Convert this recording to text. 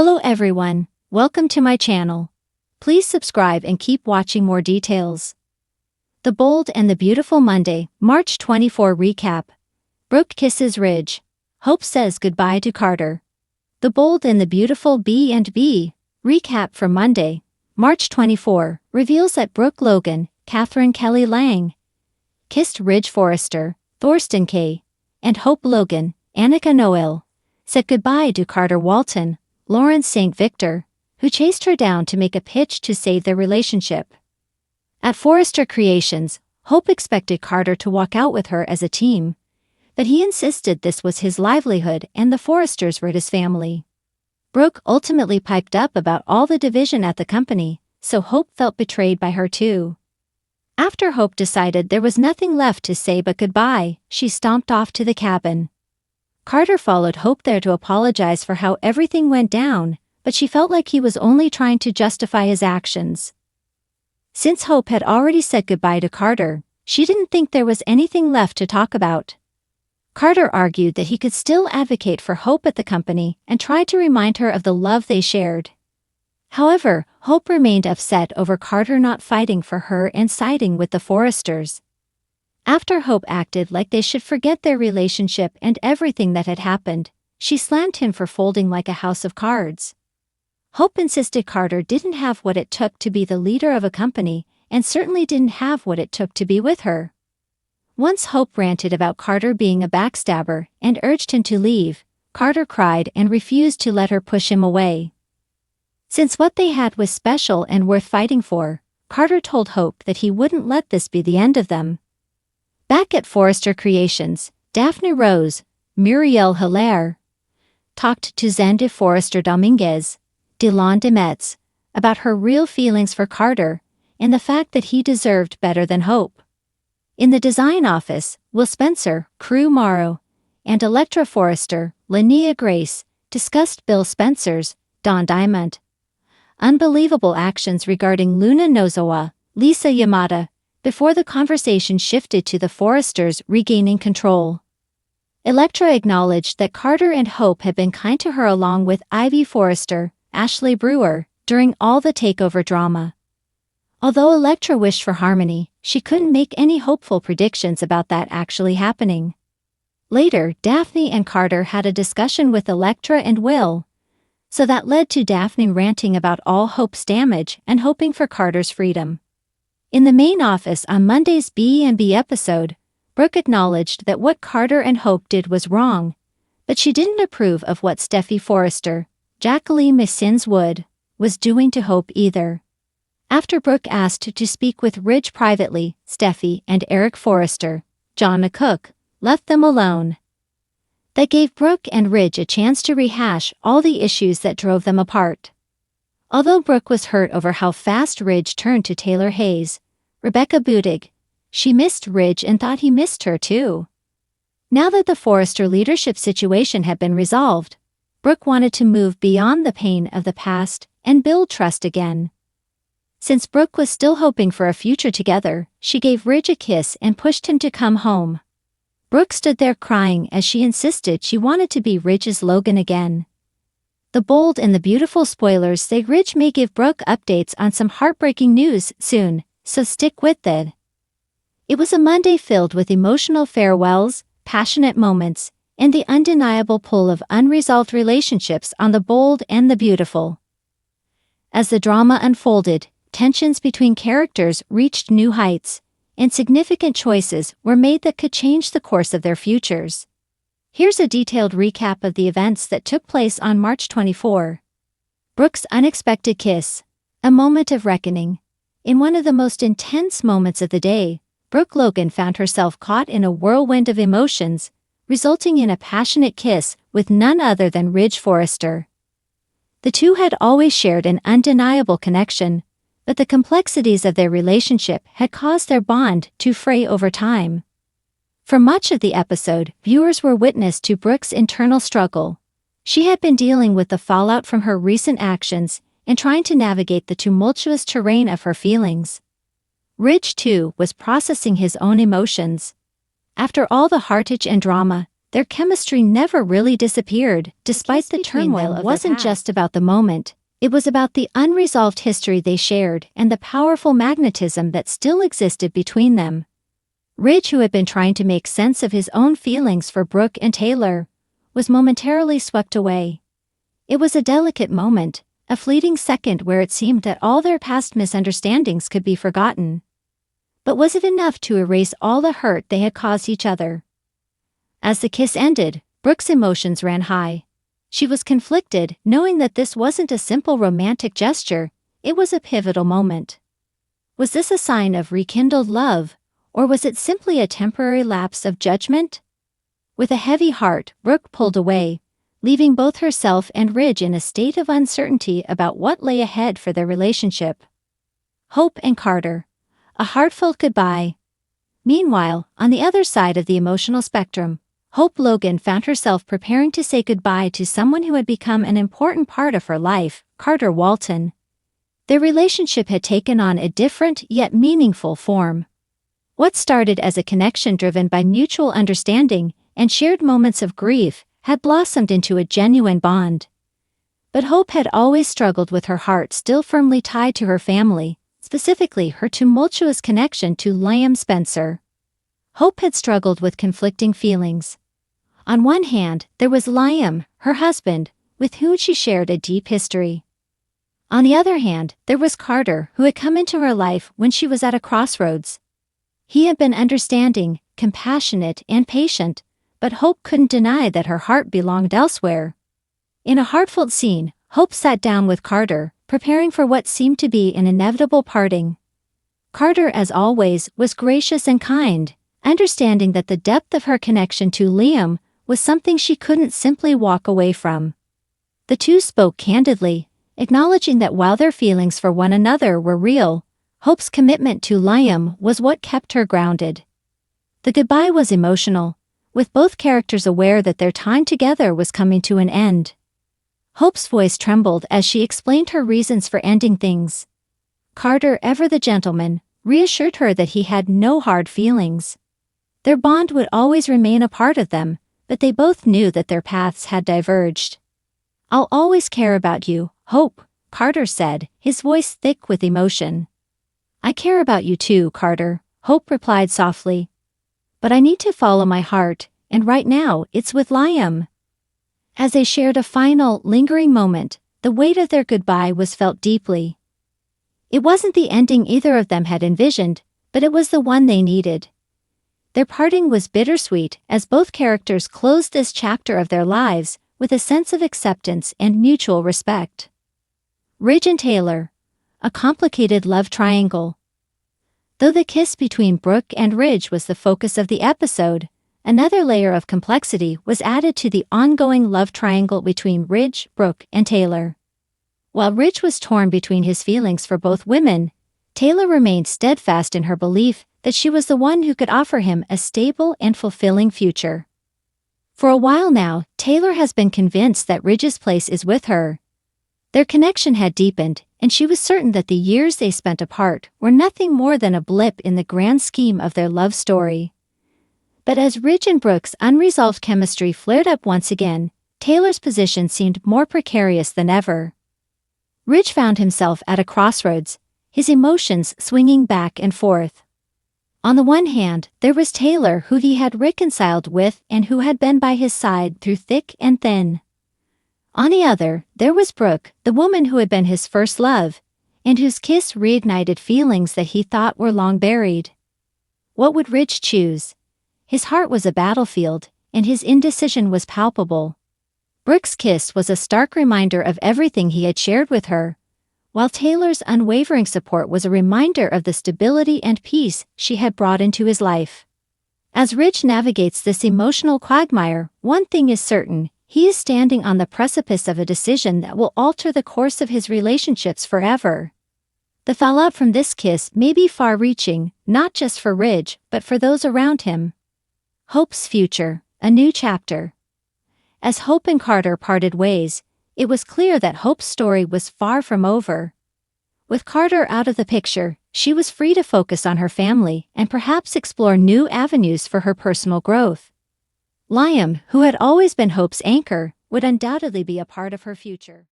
Hello everyone, welcome to my channel. Please subscribe and keep watching more details. The Bold and the Beautiful Monday, March 24 recap. Brooke kisses Ridge. Hope says goodbye to Carter. The Bold and the Beautiful B&B recap from Monday, March 24, reveals that Brooke Logan, Catherine Kelly Lang, kissed Ridge Forrester, Thorsten K., and Hope Logan, Annika Noel, said goodbye to Carter Walton, Lawrence St. Victor, who chased her down to make a pitch to save their relationship. At Forrester Creations, Hope expected Carter to walk out with her as a team, but he insisted this was his livelihood and the Forresters were his family. Brooke ultimately piped up about all the division at the company, so Hope felt betrayed by her too. After Hope decided there was nothing left to say but goodbye, she stomped off to the cabin. Carter followed Hope there to apologize for how everything went down, but she felt like he was only trying to justify his actions. Since Hope had already said goodbye to Carter, she didn't think there was anything left to talk about. Carter argued that he could still advocate for Hope at the company and tried to remind her of the love they shared. However, Hope remained upset over Carter not fighting for her and siding with the Forresters. After Hope acted like they should forget their relationship and everything that had happened, she slammed him for folding like a house of cards. Hope insisted Carter didn't have what it took to be the leader of a company and certainly didn't have what it took to be with her. Once Hope ranted about Carter being a backstabber and urged him to leave, Carter cried and refused to let her push him away. Since what they had was special and worth fighting for, Carter told Hope that he wouldn't let this be the end of them. Back at Forrester Creations, Daphne Rose, Muriel Hilaire, talked to Xande Forrester Dominguez, Dylan Demetz, about her real feelings for Carter and the fact that he deserved better than Hope. In the design office, Will Spencer, Crew Morrow, and Electra Forrester, Linnea Grace, discussed Bill Spencer's, Don Diamond, unbelievable actions regarding Luna Nozawa, Lisa Yamada, before the conversation shifted to the Forresters regaining control. Electra acknowledged that Carter and Hope had been kind to her along with Ivy Forrester, Ashley Brewer, during all the takeover drama. Although Electra wished for harmony, she couldn't make any hopeful predictions about that actually happening. Later, Daphne and Carter had a discussion with Electra and Will, so that led to Daphne ranting about all Hope's damage and hoping for Carter's freedom. In the main office on Monday's B&B episode, Brooke acknowledged that what Carter and Hope did was wrong, but she didn't approve of what Steffi Forrester, Jacqueline Messins Wood, was doing to Hope either. After Brooke asked to speak with Ridge privately, Steffi and Eric Forrester, John McCook, left them alone. That gave Brooke and Ridge a chance to rehash all the issues that drove them apart. Although Brooke was hurt over how fast Ridge turned to Taylor Hayes, Rebecca Budig, she missed Ridge and thought he missed her too. Now that the Forrester leadership situation had been resolved, Brooke wanted to move beyond the pain of the past and build trust again. Since Brooke was still hoping for a future together, she gave Ridge a kiss and pushed him to come home. Brooke stood there crying as she insisted she wanted to be Ridge's Logan again. The Bold and the Beautiful spoilers say Ridge may give Brooke updates on some heartbreaking news soon, so stick with it. It was a Monday filled with emotional farewells, passionate moments, and the undeniable pull of unresolved relationships on the Bold and the Beautiful. As the drama unfolded, tensions between characters reached new heights, and significant choices were made that could change the course of their futures. Here's a detailed recap of the events that took place on March 24. Brooke's unexpected kiss, a moment of reckoning. In one of the most intense moments of the day, Brooke Logan found herself caught in a whirlwind of emotions, resulting in a passionate kiss with none other than Ridge Forrester. The two had always shared an undeniable connection, but the complexities of their relationship had caused their bond to fray over time. For much of the episode, viewers were witness to Brooke's internal struggle. She had been dealing with the fallout from her recent actions and trying to navigate the tumultuous terrain of her feelings. Ridge, too, was processing his own emotions. After all the heartache and drama, their chemistry never really disappeared. Despite the turmoil, it wasn't just about the moment. It was about the unresolved history they shared and the powerful magnetism that still existed between them. Ridge, who had been trying to make sense of his own feelings for Brooke and Taylor, was momentarily swept away. It was a delicate moment, a fleeting second where it seemed that all their past misunderstandings could be forgotten. But was it enough to erase all the hurt they had caused each other? As the kiss ended, Brooke's emotions ran high. She was conflicted, knowing that this wasn't a simple romantic gesture, it was a pivotal moment. Was this a sign of rekindled love, or was it simply a temporary lapse of judgment? With a heavy heart, Brooke pulled away, leaving both herself and Ridge in a state of uncertainty about what lay ahead for their relationship. Hope and Carter. A heartfelt goodbye. Meanwhile, on the other side of the emotional spectrum, Hope Logan found herself preparing to say goodbye to someone who had become an important part of her life, Carter Walton. Their relationship had taken on a different yet meaningful form. What started as a connection driven by mutual understanding and shared moments of grief had blossomed into a genuine bond. But Hope had always struggled with her heart still firmly tied to her family, specifically her tumultuous connection to Liam Spencer. Hope had struggled with conflicting feelings. On one hand, there was Liam, her husband, with whom she shared a deep history. On the other hand, there was Carter, who had come into her life when she was at a crossroads. He had been understanding, compassionate, and patient, but Hope couldn't deny that her heart belonged elsewhere. In a heartfelt scene, Hope sat down with Carter, preparing for what seemed to be an inevitable parting. Carter, as always, was gracious and kind, understanding that the depth of her connection to Liam was something she couldn't simply walk away from. The two spoke candidly, acknowledging that while their feelings for one another were real, Hope's commitment to Liam was what kept her grounded. The goodbye was emotional, with both characters aware that their time together was coming to an end. Hope's voice trembled as she explained her reasons for ending things. Carter, ever the gentleman, reassured her that he had no hard feelings. Their bond would always remain a part of them, but they both knew that their paths had diverged. "I'll always care about you, Hope," Carter said, his voice thick with emotion. "I care about you too, Carter," Hope replied softly. "But I need to follow my heart, and right now it's with Liam." As they shared a final, lingering moment, the weight of their goodbye was felt deeply. It wasn't the ending either of them had envisioned, but it was the one they needed. Their parting was bittersweet as both characters closed this chapter of their lives with a sense of acceptance and mutual respect. Ridge and Taylor. A complicated love triangle. Though the kiss between Brooke and Ridge was the focus of the episode, another layer of complexity was added to the ongoing love triangle between Ridge, Brooke, and Taylor. While Ridge was torn between his feelings for both women, Taylor remained steadfast in her belief that she was the one who could offer him a stable and fulfilling future. For a while now, Taylor has been convinced that Ridge's place is with her. Their connection had deepened, and she was certain that the years they spent apart were nothing more than a blip in the grand scheme of their love story. But as Ridge and Brooke's unresolved chemistry flared up once again, Taylor's position seemed more precarious than ever. Ridge found himself at a crossroads, his emotions swinging back and forth. On the one hand, there was Taylor, who he had reconciled with and who had been by his side through thick and thin. On the other, there was Brooke, the woman who had been his first love, and whose kiss reignited feelings that he thought were long buried. What would Ridge choose? His heart was a battlefield, and his indecision was palpable. Brooke's kiss was a stark reminder of everything he had shared with her, while Taylor's unwavering support was a reminder of the stability and peace she had brought into his life. As Ridge navigates this emotional quagmire, one thing is certain: he is standing on the precipice of a decision that will alter the course of his relationships forever. The fallout from this kiss may be far-reaching, not just for Ridge, but for those around him. Hope's future, a new chapter. As Hope and Carter parted ways, it was clear that Hope's story was far from over. With Carter out of the picture, she was free to focus on her family and perhaps explore new avenues for her personal growth. Liam, who had always been Hope's anchor, would undoubtedly be a part of her future.